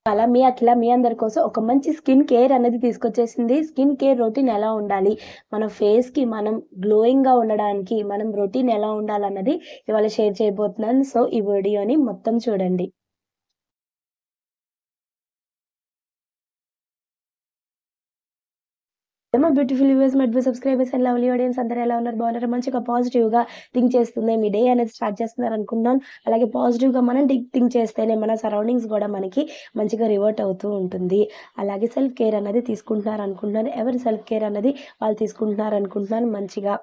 అలా మీ అఖిల మీ అందరి కోసం ఒక మంచి స్కిన్ కేర్ అనేది తీసుకొచ్చేసింది. స్కిన్ కేర్ రొటీన్ ఎలా ఉండాలి, మన ఫేస్‌కి మనం గ్లోయింగ్‌గా ఉండడానికి మనం రొటీన్ ఎలా ఉండాలన్నది ఇవాళ షేర్ చేయబోతున్నాను. సో, ఈ వీడియోని మొత్తం చూడండి. మా beautiful viewers, my subscribers and lovely audience అందరూ ఎలా ఉన్నారు? బాగున్నారా? మంచిగా పాజిటివ్‌గా థింక్ చేస్తుంది మీ డే అనేది స్టార్ట్ చేస్తున్నారు అనుకుంటున్నాను. అలాగే పాజిటివ్‌గా మనం థింక్ చేస్తేనే మన సరౌండింగ్స్ కూడా మనకి మంచిగా రివర్ట్ అవుతూ ఉంటుంది. అలాగే సెల్ఫ్ కేర్ అన్నది తీసుకుంటున్నారు అనుకుంటున్నాను. ఎవరి సెల్ఫ్ కేర్ అన్నది వాళ్ళు తీసుకుంటున్నారు అనుకుంటున్నాను మంచిగా.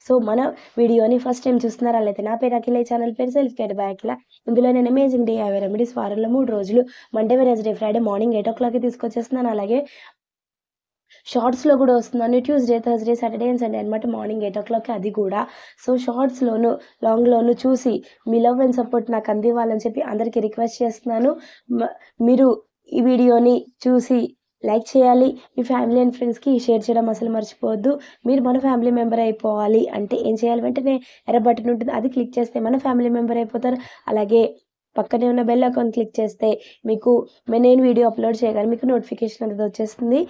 సో, మన వీడియోని ఫస్ట్ టైం చూస్తున్నారా? అయితే నా పేరు అఖిల, ఈ ఛానల్ పేరు సెల్ఫ్ కేర్ బై అఖిల. ఇందులో నేను అమేజింగ్ DIY రెమెడీస్ వారంలో 3 రోజులు మండే, వెడ్నెస్డే, ఫ్రైడే మార్నింగ్ 8:00కి తీసుకొచ్చేస్తున్నాను. అలాగే షార్ట్స్‌లో గూడా వస్తుందండి. Tuesday, Thursday, Saturday and Sunday అనమాట. మార్నింగ్ 8:00కి అది గూడా. సో, షార్ట్స్‌లోను, లాంగ్‌లోను చూసి మీ లవ్ అండ్ సపోర్ట్ నాకు అందివ్వాలని చెప్పి అందరికీ రిక్వెస్ట్ చేస్తున్నాను. మ మీరు ఈ వీడియోని చూసి లైక్ చేయాలి. మీ ఫ్యామిలీ అండ్ ఫ్రెండ్స్‌కి షేర్ చేయడం అసలు మర్చిపోవద్దు. మీరు మన ఫ్యామిలీ మెంబర్ అయిపోవాలి అంటే ఏం చేయాలి? వెంటనే ఎర్ర బటన్ ఉంటుంది. అది క్లిక్ చేస్తే మన ఫ్యామిలీ మెంబర్ అయిపోతారు. అలాగే పక్కనే ఉన్న బెల్ ఐకాన్ క్లిక్ చేస్తే మీకు నేను వీడియో అప్‌లోడ్ చేయగానే మీకు నోటిఫికేషన్ అనేది వచ్చేస్తుంది.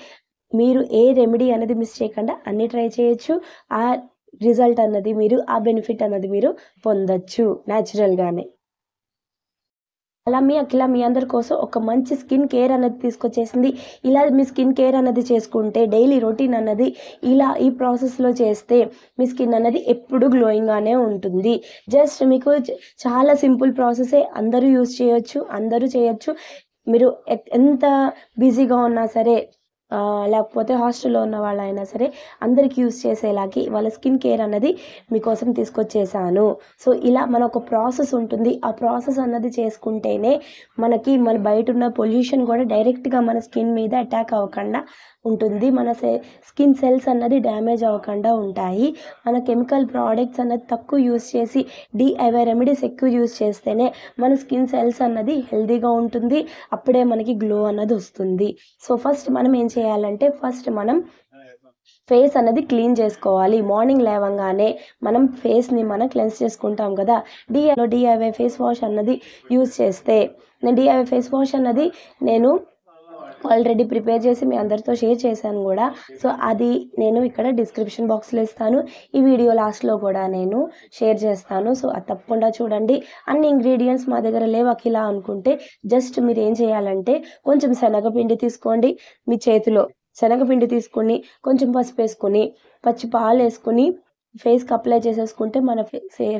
మీరు ఏ రెమెడీ అనేది మిస్ చేయకుండా అన్నీ ట్రై చేయొచ్చు. ఆ రిజల్ట్ అన్నది మీరు ఆ బెనిఫిట్ అన్నది మీరు పొందొచ్చు న్యాచురల్‌గానే. అలా మీ అఖిల మీ అందరి కోసం ఒక మంచి స్కిన్ కేర్ అనేది తీసుకొచ్చేసింది. ఇలా మీ స్కిన్ కేర్ అన్నది చేసుకుంటే డైలీ రొటీన్ అన్నది ఇలా ఈ ప్రాసెస్‌లో చేస్తే మీ స్కిన్ అన్నది ఎప్పుడు గ్లోయింగ్‌గానే ఉంటుంది. జస్ట్ మీకు చాలా సింపుల్ ప్రాసెసే అందరూ యూజ్ చేయొచ్చు. అందరూ చేయొచ్చు. మీరు ఎంత బిజీగా ఉన్నా సరే లేకపోతే హాస్టల్‌లో ఉన్న వాళ్ళైనా సరే అందరికి యూజ్ చేసేలాగా వాళ్ళ స్కిన్ కేర్ అన్నది మీకోసం తీసుకొచ్చేసాను. సో, ఇలా మనొక ప్రాసెస్ ఉంటుంది. ఆ ప్రాసెస్ అన్నది చేసుకుంటేనే మనకి మన బయటున్న పొల్యూషన్ కూడా డైరెక్ట్‌గా మన స్కిన్ మీద అటాక్ అవ్వకుండా ఉంటుంది. మన స్కిన్ సెల్స్ అన్నది డ్యామేజ్ అవ్వకుండా ఉంటాయి. మన కెమికల్ ప్రోడక్ట్స్ అన్నది తక్కువ యూజ్ చేసి DIY రెమెడీస్ ఎక్కువ యూజ్ చేస్తేనే మన స్కిన్ సెల్స్ అన్నది హెల్తీగా ఉంటుంది. అప్పుడే మనకి గ్లో అన్నది వస్తుంది. సో, ఫస్ట్ మనం ఏం చేయాలంటే మనం ఫేస్ అన్నది క్లీన్ చేసుకోవాలి. మార్నింగ్ లేవంగానే మనం ఫేస్‌ని క్లెన్స్ చేసుకుంటాం కదా! DIY ఫేస్ వాష్ అన్నది యూజ్ చేస్తే DIY ఫేస్ వాష్ అన్నది నేను ఆల్రెడీ ప్రిపేర్ చేసి మీ అందరితో షేర్ చేశాను గూడా. సో, అది నేను ఇక్కడ డిస్క్రిప్షన్ బాక్స్‌లో ఇస్తాను. ఈ వీడియో లాస్ట్‌లో కూడా నేను షేర్ చేస్తాను. సో, అది తప్పకుండా చూడండి. అన్ని ఇంగ్రీడియెంట్స్ మా దగ్గర లేవు అఖిల అనుకుంటే జస్ట్ మీరేం చేయాలంటే కొంచెం శనగపిండి తీసుకోండి మీ చేతిలో. శనగపిండి తీసుకొని, కొంచెం పసుపేసుకొని, పచ్చి పాలేసుకొని ఫేస్‌కి అప్లై చేసేసుకుంటే మన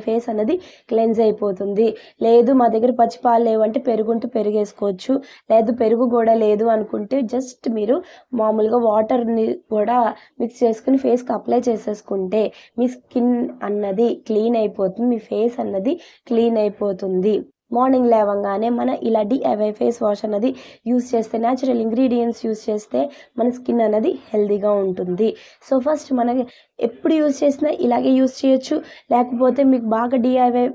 ఫేస్ అన్నది క్లెన్స్ అయిపోతుంది. లేదు మా దగ్గర పచ్చి పాలు లేవంటే పెరుగుంటే పెరుగేసుకోవచ్చు. లేదు పెరుగు గూడా లేదు అనుకుంటే జస్ట్ మీరు మామూలుగా వాటర్‌ని కూడా మిక్స్ చేసుకొని ఫేస్‌కి అప్లై చేసేసుకుంటే మీ స్కిన్ అన్నది క్లీన్ అయిపోతుంది. మీ ఫేస్ అన్నది క్లీన్ అయిపోతుంది. మార్నింగ్ లేవంగానే ఇలా DIY ఫేస్ వాష్ అన్నది యూజ్ చేస్తే న్యాచురల్ ఇంగ్రీడియెంట్స్ యూజ్ చేస్తే మన స్కిన్ అన్నది హెల్తీగా ఉంటుంది. సో, ఫస్ట్ మనకి ఎప్పుడు యూజ్ చేసినా ఇలాగే యూజ్ చేయొచ్చు. లేకపోతే మీకు బాగా DIY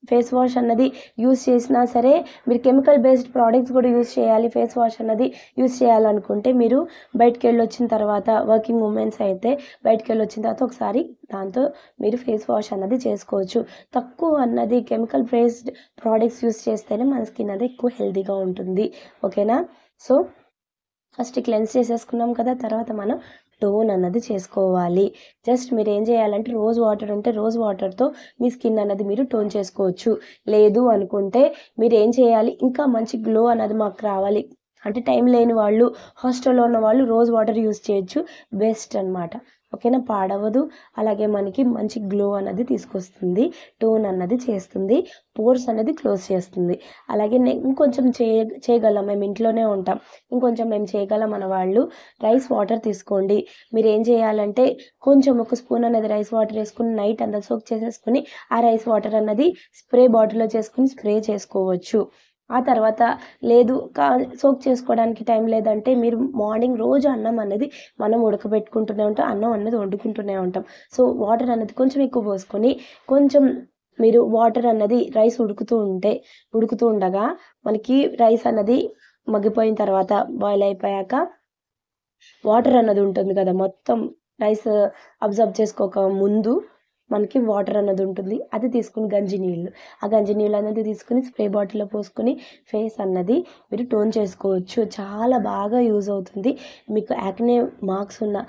ఫేస్ వాష్ అన్నది యూజ్ చేసినా సరే మీరు కెమికల్ బేస్డ్ ప్రోడక్ట్స్ కూడా యూజ్ చేయాలి. ఫేస్ వాష్ అన్నది యూజ్ చేయాలనుకుంటే మీరు బయటికెళ్ళొచ్చిన తర్వాత వర్కింగ్ ఉమెన్స్ అయితే బయటికెళ్ళొచ్చిన తర్వాత ఒకసారి దాంతో మీరు ఫేస్ వాష్ అన్నది చేసుకోవచ్చు. తక్కువ అన్నది కెమికల్ బేస్డ్ ప్రోడక్ట్స్ యూజ్ చేస్తేనే మన స్కిన్ అనేది ఎక్కువ హెల్తీగా ఉంటుంది. ఓకేనా? సో, ఫస్ట్ క్లెన్స్ చేసేసుకున్నాం కదా! తర్వాత మనం టోన్ అన్నది చేసుకోవాలి. జస్ట్ మీరేం చేయాలంటే రోజ్ వాటర్ ఉంటే రోజ్ వాటర్‌తో మీ స్కిన్ అన్నది మీరు టోన్ చేసుకోవచ్చు. లేదు అనుకుంటే మీరేం చేయాలి, ఇంకా మంచి గ్లో అన్నది మాకు రావాలి అంటే టైం లేని వాళ్ళు, హాస్టల్‌లో ఉన్న వాళ్ళు రోజ్ వాటర్ యూజ్ చేయొచ్చు. బెస్ట్ అనమాట. ఓకేనా? పాడవదు. అలాగే మనకి మంచి గ్లో అన్నది తీసుకొస్తుంది. టోన్ అన్నది చేస్తుంది. పోర్స్ అనేది క్లోజ్ చేస్తుంది. అలాగే ఇంకొంచెం చేయగలం. మేము ఇంట్లోనే ఉంటాం. ఇంకొంచెం మేము చేయగలం అన్న వాళ్ళు రైస్ వాటర్ తీసుకోండి. మీరేం చేయాలంటే కొంచెం ఒక స్పూన్ అనేది రైస్ వాటర్ వేసుకొని నైట్ అంతా సోక్ చేసేసుకొని ఆ రైస్ వాటర్ అన్నది స్ప్రే బాటిల్‌లో చేసుకొని స్ప్రే చేసుకోవచ్చు. ఆ తర్వాత లేదు సోక్ చేసుకోవడానికి టైం లేదంటే మీరు మార్నింగ్ రోజు అన్నం అనేది మనం ఉడకబెట్టుకుంటూనే ఉంటాం. అన్నం అనేది వండుకుంటూనే ఉంటాం. సో, వాటర్ అనేది కొంచెం ఎక్కువ పోసుకొని కొంచెం మీరు వాటర్ అన్నది రైస్ ఉడుకుతూ ఉండగా మనకి రైస్ అన్నది మగ్గిపోయిన తర్వాత బాయిల్ అయిపోయాక వాటర్ అన్నది ఉంటుంది కదా! మొత్తం రైస్ అబ్జర్బ్ చేసుకోక ముందు మనకి వాటర్ అన్నది ఉంటుంది, అది తీసుకుని గంజి నీళ్ళు, ఆ గంజి నీళ్ళు అనేది తీసుకుని స్ప్రే బాటిల్లో పోసుకొని ఫేస్ అన్నది మీరు టోన్ చేసుకోవచ్చు. చాలా బాగా యూజ్ అవుతుంది. మీకు యాక్నే మార్క్స్ ఉన్న,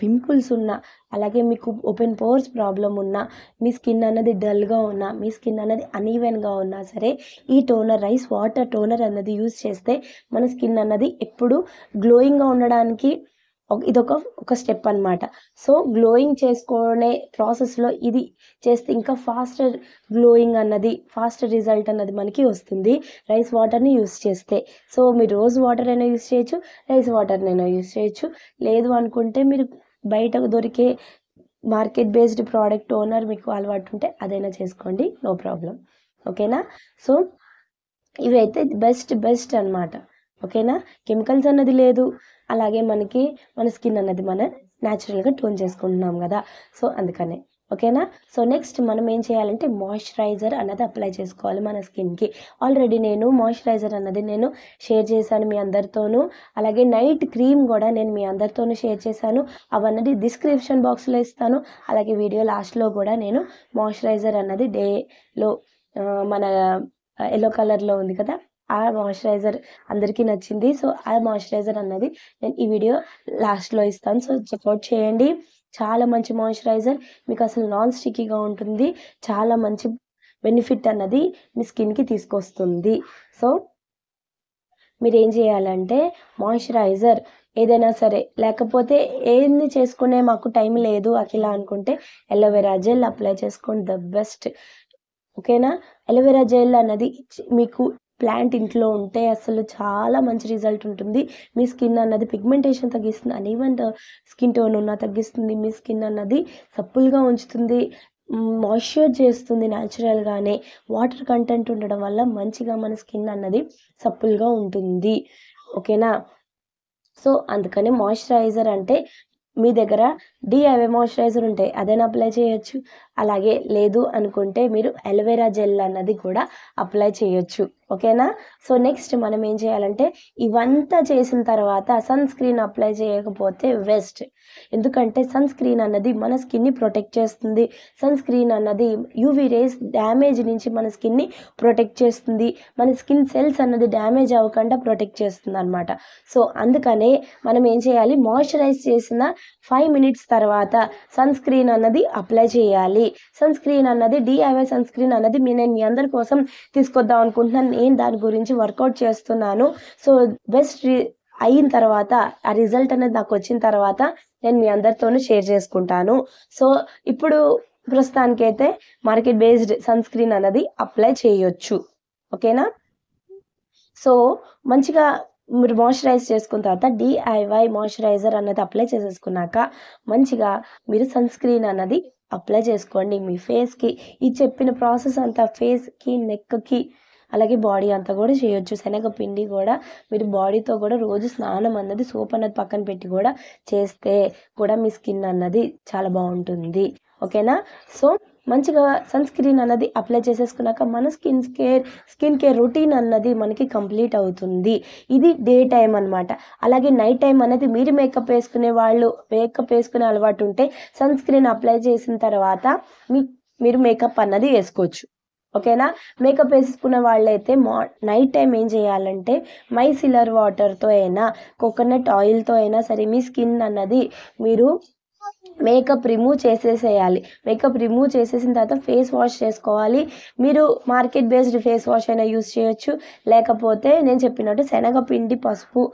పింపుల్స్ ఉన్న, అలాగే మీకు ఓపెన్ పోర్స్ ప్రాబ్లం ఉన్న, మీ స్కిన్ అన్నది డల్గా ఉన్న, మీ స్కిన్ అన్నది అన్ఈవెన్గా ఉన్నా సరే ఈ టోనర్, రైస్ వాటర్ టోనర్ అన్నది యూజ్ చేస్తే మన స్కిన్ అన్నది ఎప్పుడు గ్లోయింగ్గా ఉండడానికి ఇదొక స్టెప్ అనమాట. సో గ్లోయింగ్ చేసుకునే ప్రాసెస్లో ఇది చేస్తే ఇంకా ఫాస్టర్ గ్లోయింగ్ అన్నది, ఫాస్ట్ రిజల్ట్ అన్నది మనకి వస్తుంది రైస్ వాటర్ని యూస్ చేస్తే. సో మీరు రోజ్ వాటర్ అయినా యూస్ చేయొచ్చు, రైస్ వాటర్నైనా యూస్ చేయొచ్చు. లేదు అనుకుంటే మీరు బయట దొరికే మార్కెట్ బేస్డ్ ప్రోడక్ట్ టోనర్ మీకు అలవాటు ఉంటే అదైనా చేసుకోండి, నో ప్రాబ్లం. ఓకేనా? సో ఇవైతే బెస్ట్ అనమాట. ఓకేనా? కెమికల్స్ అన్నది లేదు, అలాగే మనకి మన స్కిన్ అన్నది మన న్యాచురల్గా టోన్ చేసుకుంటున్నాం కదా, సో అందుకనే. ఓకేనా? సో నెక్స్ట్ మనం ఏం చేయాలంటే మాయిశ్చరైజర్ అన్నది అప్లై చేసుకోవాలి మన స్కిన్కి. ఆల్రెడీ నేను మాయిశ్చరైజర్ అన్నది నేను షేర్ చేశాను మీ అందరితోనూ, అలాగే నైట్ క్రీమ్ కూడా నేను మీ అందరితోనూ షేర్ చేశాను. అవన్నది డిస్క్రిప్షన్ బాక్స్లో ఇస్తాను. అలాగే వీడియో లాస్ట్లో కూడా నేను మాయిశ్చరైజర్ అన్నది డేలో మన ఎల్లో కలర్లో ఉంది కదా, ఆ మాయిశ్చరైజర్ అందరికీ నచ్చింది. సో ఆ మాయిశ్చరైజర్ అన్నది నేను ఈ వీడియో లాస్ట్లో ఇస్తాను, సో చెక్అవుట్ చేయండి. చాలా మంచి మాయిశ్చరైజర్, మీకు అసలు నాన్ స్టిక్కీగా ఉంటుంది, చాలా మంచి బెనిఫిట్ అన్నది మీ స్కిన్కి తీసుకొస్తుంది. సో మీరు ఏం చేయాలంటే మాయిశ్చరైజర్ ఏదైనా సరే, లేకపోతే ఏంది చేసుకునే మాకు టైం లేదు అఖిల అనుకుంటే ఎలోవెరా జెల్ అప్లై చేసుకోండి, ద బెస్ట్. ఓకేనా? ఎలోవెరా జెల్ అన్నది మీకు ప్లాంట్ ఇంట్లో ఉంటే అసలు చాలా మంచి రిజల్ట్ ఉంటుంది. మీ స్కిన్ అన్నది పిగ్మెంటేషన్ తగ్గిస్తుంది, అన్ఈవెన్ స్కిన్ టోన్ ఉన్న తగ్గిస్తుంది, మీ స్కిన్ అన్నది సప్పుల్గా ఉంచుతుంది, మాయిశ్చర్ చేస్తుంది న్యాచురల్గానే. వాటర్ కంటెంట్ ఉండడం వల్ల మంచిగా మన స్కిన్ అన్నది సప్పుల్గా ఉంటుంది. ఓకేనా? సో అందుకని మాయిశ్చరైజర్ అంటే మీ దగ్గర డిఐవై మాయిశ్చరైజర్ ఉంటే అదైనా అప్లై చేయొచ్చు, అలాగే లేదు అనుకుంటే మీరు ఎలోవెరా జెల్ అన్నది కూడా అప్లై చేయొచ్చు. ఓకేనా? సో నెక్స్ట్ మనం ఏం చేయాలంటే ఇవంతా చేసిన తర్వాత సన్ స్క్రీన్ అప్లై చేయకపోతే వేస్ట్. ఎందుకంటే సన్ స్క్రీన్ అన్నది మన స్కిన్ని ప్రొటెక్ట్ చేస్తుంది. సన్ స్క్రీన్ అన్నది యూవీ రేస్ డ్యామేజ్ నుంచి మన స్కిన్ని ప్రొటెక్ట్ చేస్తుంది, మన స్కిన్ సెల్స్ అన్నది డ్యామేజ్ అవ్వకుండా ప్రొటెక్ట్ చేస్తుంది అనమాట. సో అందుకనే మనం ఏం చేయాలి, మాయిశ్చరైజ్ చేసిన 5 minutes తర్వాత సన్ స్క్రీన్ అన్నది అప్లై చేయాలి. సన్ స్క్రీన్ అన్నది డిఐవై సన్ స్క్రీన్ అన్నది నేను మీ అందరి కోసం తీసుకొద్దాం అనుకుంటున్నాను. నేను దాని గురించి వర్కౌట్ చేస్తున్నాను. సో బెస్ట్ అయిన తర్వాత, ఆ రిజల్ట్ అనేది నాకు వచ్చిన తర్వాత నేను మీ అందరితోనూ షేర్ చేసుకుంటాను. సో ఇప్పుడు ప్రస్తుతానికైతే మార్కెట్ బేస్డ్ సన్ స్క్రీన్ అన్నది అప్లై చేయొచ్చు. ఓకేనా? సో మంచిగా మీరు మాయిశ్చరైజ్ చేసుకున్న తర్వాత డిఐవై మాయిశ్చరైజర్ అన్నది అప్లై చేసేసుకున్నాక మంచిగా మీరు సన్ స్క్రీన్ అన్నది అప్లై చేసుకోండి మీ ఫేస్కి. ఈ చెప్పిన ప్రాసెస్ అంతా ఫేస్కి, నెక్కి, అలాగే బాడీ అంతా కూడా చేయొచ్చు. శనగపిండి కూడా మీరు బాడీతో కూడా రోజు స్నానం అన్నది సోప్ అన్నది పక్కన పెట్టి కూడా చేస్తే కూడా మీ స్కిన్ అన్నది చాలా బాగుంటుంది. ఓకేనా? సో మంచిగా సన్ స్క్రీన్ అన్నది అప్లై చేసేసుకున్నాక మన స్కిన్ కేర్ రొటీన్ అన్నది మనకి కంప్లీట్ అవుతుంది. ఇది డే టైం అనమాట. అలాగే నైట్ టైం అనేది మీరు మేకప్ వేసుకునే అలవాటు ఉంటే సన్ స్క్రీన్ అప్లై చేసిన తర్వాత మీరు మేకప్ అన్నది వేసుకోవచ్చు. ఓకేనా? మేకప్ వేసుకున్న వాళ్ళైతే నైట్ టైం ఏం చేయాలంటే మైసిలర్ వాటర్తో అయినా, కోకోనట్ ఆయిల్తో అయినా సరే మీ స్కిన్ అన్నది మీరు మేకప్ రిమూవ్ చేసేసేయాలి. మేకప్ రిమూవ్ చేసేసిన తర్వాత ఫేస్ వాష్ చేసుకోవాలి. మీరు మార్కెట్ బేస్డ్ ఫేస్ వాష్ అయినా యూస్ చేయొచ్చు, లేకపోతే నేను చెప్పినట్టు శనగపిండి, పసుపు,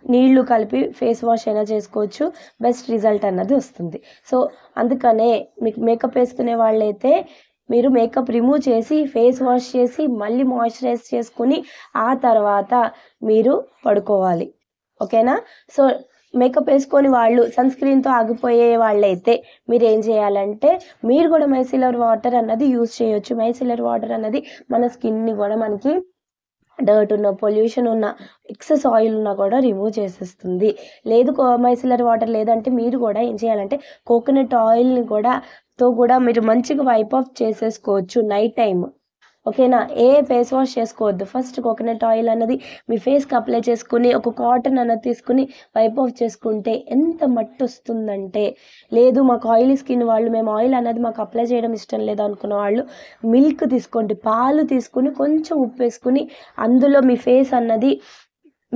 నీళ్లు కలిపి ఫేస్ వాష్ అయినా చేసుకోవచ్చు. బెస్ట్ రిజల్ట్ అన్నది వస్తుంది. సో అందుకనే మీకు మేకప్ వేసుకునే వాళ్ళైతే మీరు మేకప్ రిమూవ్ చేసి ఫేస్ వాష్ చేసి మళ్ళీ మాయిశ్చరైజ్ చేసుకుని ఆ తర్వాత మీరు పడుకోవాలి. ఓకేనా? సో మేకప్ వేసుకొని వాళ్ళు సన్ స్క్రీన్తో ఆగిపోయే వాళ్ళైతే మీరు ఏం చేయాలంటే మీరు కూడా మైసిలర్ వాటర్ అన్నది యూజ్ చేయొచ్చు. మైసిలర్ వాటర్ అన్నది మన స్కిన్ని కూడా మనకి డర్ట్ ఉన్న, పొల్యూషన్ ఉన్న, ఎక్సెస్ ఆయిల్ ఉన్నా కూడా రిమూవ్ చేసేస్తుంది. లేదు మైసిలర్ వాటర్ లేదంటే మీరు కూడా ఏం చేయాలంటే కోకోనట్ ఆయిల్ని కూడా మీరు మంచిగా వైప్ ఆఫ్ చేసేసుకోవచ్చు నైట్ టైం. ఓకేనా. ఏ ఫేస్ వాష్ చేసుకోవద్దు. ఫస్ట్ కోకోనట్ ఆయిల్ అన్నది మీ ఫేస్కి అప్లై చేసుకుని ఒక కాటన్ అన్నది తీసుకుని వైప్ ఆఫ్ చేసుకుంటే ఎంత మట్టి వస్తుందంటే, లేదు మాకు ఆయిలీ స్కిన్ వాళ్ళు మేము ఆయిల్ అన్నది మాకు అప్లై చేయడం ఇష్టం లేదు అనుకున్న వాళ్ళు మిల్క్ తీసుకోండి, పాలు తీసుకుని కొంచెం ఉప్పు వేసుకుని అందులో మీ ఫేస్ అన్నది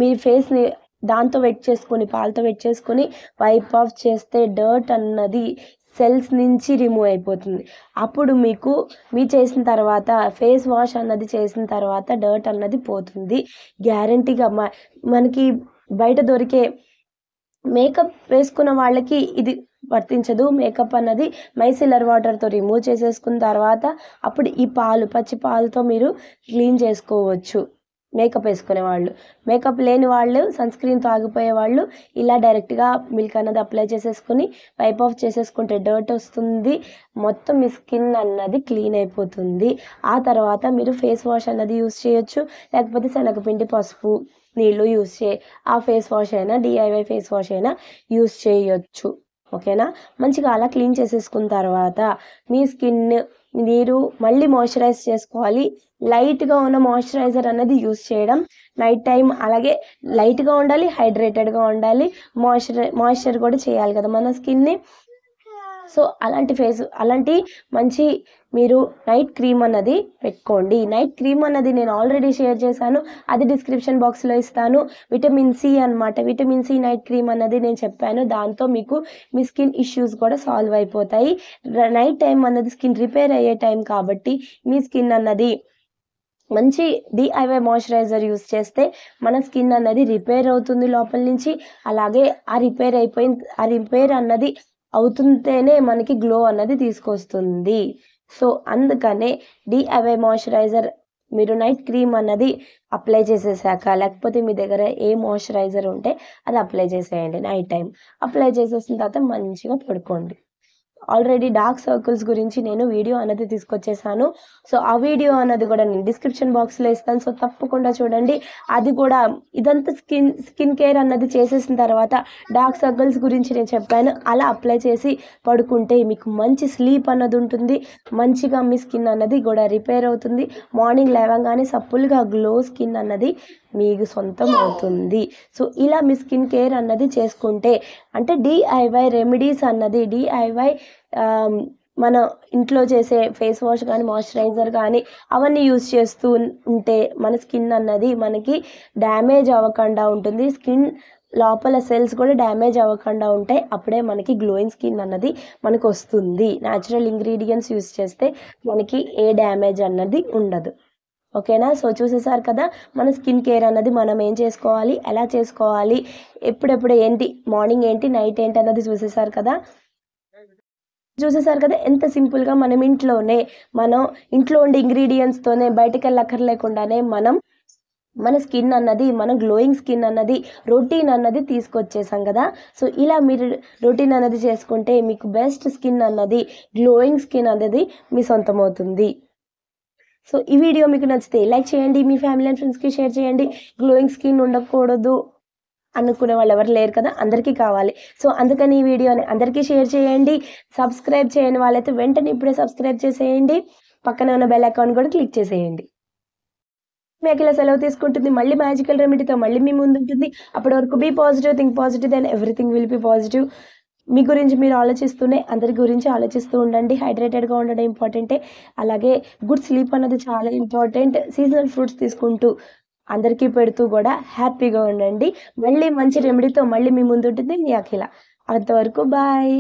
మీ ఫేస్ని దాంతో వెట్ చేసుకొని పాలతో వెట్ చేసుకొని వైప్ ఆఫ్ చేస్తే డర్ట్ అన్నది సెల్స్ నుంచి రిమూవ్ అయిపోతుంది. అప్పుడు మీకు చేసిన తర్వాత ఫేస్ వాష్ అన్నది చేసిన తర్వాత డర్ట్ అన్నది పోతుంది గ్యారంటీగా. మనకి బయట దొరికే మేకప్ వేసుకున్న వాళ్ళకి ఇది వర్తించదు. మేకప్ అన్నది మైసిల్లర్ వాటర్తో రిమూవ్ చేసేసుకున్న తర్వాత అప్పుడు ఈ పచ్చి పాలతో మీరు క్లీన్ చేసుకోవచ్చు. మేకప్ వేసుకునే వాళ్ళు, మేకప్ లేని వాళ్ళు, సన్ స్క్రీన్తో ఆగిపోయే వాళ్ళు ఇలా డైరెక్ట్గా మిల్క్ అన్నది అప్లై చేసేసుకుని వైప్ ఆఫ్ చేసేసుకుంటే డర్ట్ వస్తుంది, మొత్తం మీ స్కిన్ అన్నది క్లీన్ అయిపోతుంది. ఆ తర్వాత మీరు ఫేస్ వాష్ అన్నది యూస్ చేయొచ్చు, లేకపోతే శనగపిండి, పసుపు, నీళ్ళు యూస్ ఆ ఫేస్ వాష్ అయినా డిఐవై ఫేస్ వాష్ అయినా యూస్ చేయొచ్చు. ఓకేనా. మంచిగా అలా క్లీన్ చేసేసుకున్న తర్వాత మీ స్కిన్ మీరు మళ్ళీ మాయిశ్చరైజ్ చేసుకోవాలి. లైట్గా ఉన్న మాయిశ్చరైజర్ అన్నది యూస్ చేయడం నైట్ టైం. అలాగే లైట్గా ఉండాలి, హైడ్రేటెడ్గా ఉండాలి, మాయిశ్చర్ కూడా చేయాలి కదా మన స్కిన్ని. సో అలాంటి మంచి మీరు నైట్ క్రీమ్ అన్నది పెట్టుకోండి. నైట్ క్రీమ్ అన్నది నేను ఆల్రెడీ షేర్ చేశాను, అది డిస్క్రిప్షన్ బాక్స్లో ఇస్తాను. విటమిన్ సి అనమాట. విటమిన్ సి నైట్ క్రీమ్ అన్నది నేను చెప్పాను. దాంతో మీకు మీ స్కిన్ ఇష్యూస్ కూడా సాల్వ్ అయిపోతాయి. నైట్ టైం అన్నది స్కిన్ రిపేర్ అయ్యే టైం కాబట్టి మీ స్కిన్ అన్నది మంచి డిఐవై మాయిశ్చరైజర్ యూస్ చేస్తే మన స్కిన్ అన్నది రిపేర్ అవుతుంది లోపల నుంచి. అలాగే ఆ రిపేర్ అన్నది అవుతుంటేనే మనకి గ్లో అన్నది తీసుకొస్తుంది. సో అందుకనే డిఐవై మాయిశ్చరైజర్ మీరు నైట్ క్రీమ్ అన్నది అప్లై చేసేసాక, లేకపోతే మీ దగ్గర ఏ మాయిశ్చరైజర్ ఉంటే అది అప్లై చేసేయండి. నైట్ టైం అప్లై చేసేసిన తర్వాత మంచిగా పడుకోండి. ఆల్రెడీ డార్క్ సర్కిల్స్ గురించి నేను వీడియో అన్నది తీసుకొచ్చేసాను. సో ఆ వీడియో అన్నది కూడా నేను డిస్క్రిప్షన్ బాక్స్లో ఇస్తాను. సో తప్పకుండా చూడండి. అది కూడా ఇదంతా స్కిన్ కేర్ అన్నది చేసేసిన తర్వాత డార్క్ సర్కిల్స్ గురించి నేను చెప్పాను. అలా అప్లై చేసి పడుకుంటే మీకు మంచి స్లీప్ అన్నది ఉంటుంది. మంచిగా మీ స్కిన్ అన్నది కూడా రిపేర్ అవుతుంది. మార్నింగ్ లేవగానే సప్పులుగా గ్లో స్కిన్ అన్నది మీకు సొంతం అవుతుంది. సో ఇలా మీ స్కిన్ కేర్ అన్నది చేసుకుంటే, అంటే డిఐవై రెమెడీస్ అన్నది డిఐవై మన ఇంట్లో చేసే ఫేస్ వాష్ కానీ మాయిశ్చరైజర్ కానీ అవన్నీ యూస్ చేస్తూ ఉంటే మన స్కిన్ అన్నది మనకి డ్యామేజ్ అవ్వకుండా ఉంటుంది. స్కిన్ లోపల సెల్స్ కూడా డ్యామేజ్ అవ్వకుండా ఉంటాయి. అప్పుడే మనకి గ్లోయింగ్ స్కిన్ అన్నది మనకు వస్తుంది. న్యాచురల్ ఇంగ్రీడియంట్స్ యూస్ చేస్తే మనకి ఏ డ్యామేజ్ అన్నది ఉండదు. ఓకేనా. సో చూసేసారు కదా మన స్కిన్ కేర్ అన్నది మనం ఏం చేసుకోవాలి, ఎలా చేసుకోవాలి, ఎప్పుడెప్పుడు ఏంటి, మార్నింగ్ ఏంటి, నైట్ ఏంటి అన్నది చూసేసారు కదా ఎంత సింపుల్గా మనం ఇంట్లో ఉండే ఇంగ్రీడియంట్స్తోనే బయటకు వెళ్ళక్కర్లేకుండానే మన స్కిన్ అన్నది, మన గ్లోయింగ్ స్కిన్ అన్నది, రొటీన్ అన్నది తీసుకొచ్చేసాం కదా. సో ఇలా మీరు రొటీన్ అన్నది చేసుకుంటే మీకు బెస్ట్ స్కిన్ అన్నది, గ్లోయింగ్ స్కిన్ అన్నది మీ సొంతం అవుతుంది. సో ఈ వీడియో మీకు నచ్చితే లైక్ చేయండి, మీ ఫ్యామిలీ అండ్ ఫ్రెండ్స్కి షేర్ చేయండి. గ్లోయింగ్ స్కిన్ ఉండకూడదు అనుకునే వాళ్ళు ఎవరు లేరు కదా, అందరికీ కావాలి. సో అందుకని ఈ వీడియోని అందరికీ షేర్ చేయండి. సబ్స్క్రైబ్ చేయని వాళ్ళైతే వెంటనే ఇప్పుడే సబ్స్క్రైబ్ చేసేయండి. పక్కన ఉన్న బెల్ ఐకాన్ కూడా క్లిక్ చేసేయండి. మీకు ఇలా సెలవు తీసుకుంటుంది. మళ్ళీ మ్యాజికల్ రెమెడీతో మళ్ళీ మీ ముందు ఉంటుంది. అప్పటి వరకు be positive, think positive, then everything will be positive. మీ గురించి మీరు ఆలోచిస్తూనే అందరి గురించి ఆలోచిస్తూ ఉండండి. హైడ్రేటెడ్గా ఉండడం ఇంపార్టెంటే. అలాగే గుడ్ స్లీప్ అన్నది చాలా ఇంపార్టెంట్. సీజనల్ ఫ్రూట్స్ తీసుకుంటూ అందరికీ పెడుతూ కూడా హ్యాపీగా ఉండండి. మళ్ళీ మంచి రెమెడీతో మళ్ళీ మీ ముందు ఉంటుంది మీ అఖిల. అంతవరకు బాయ్.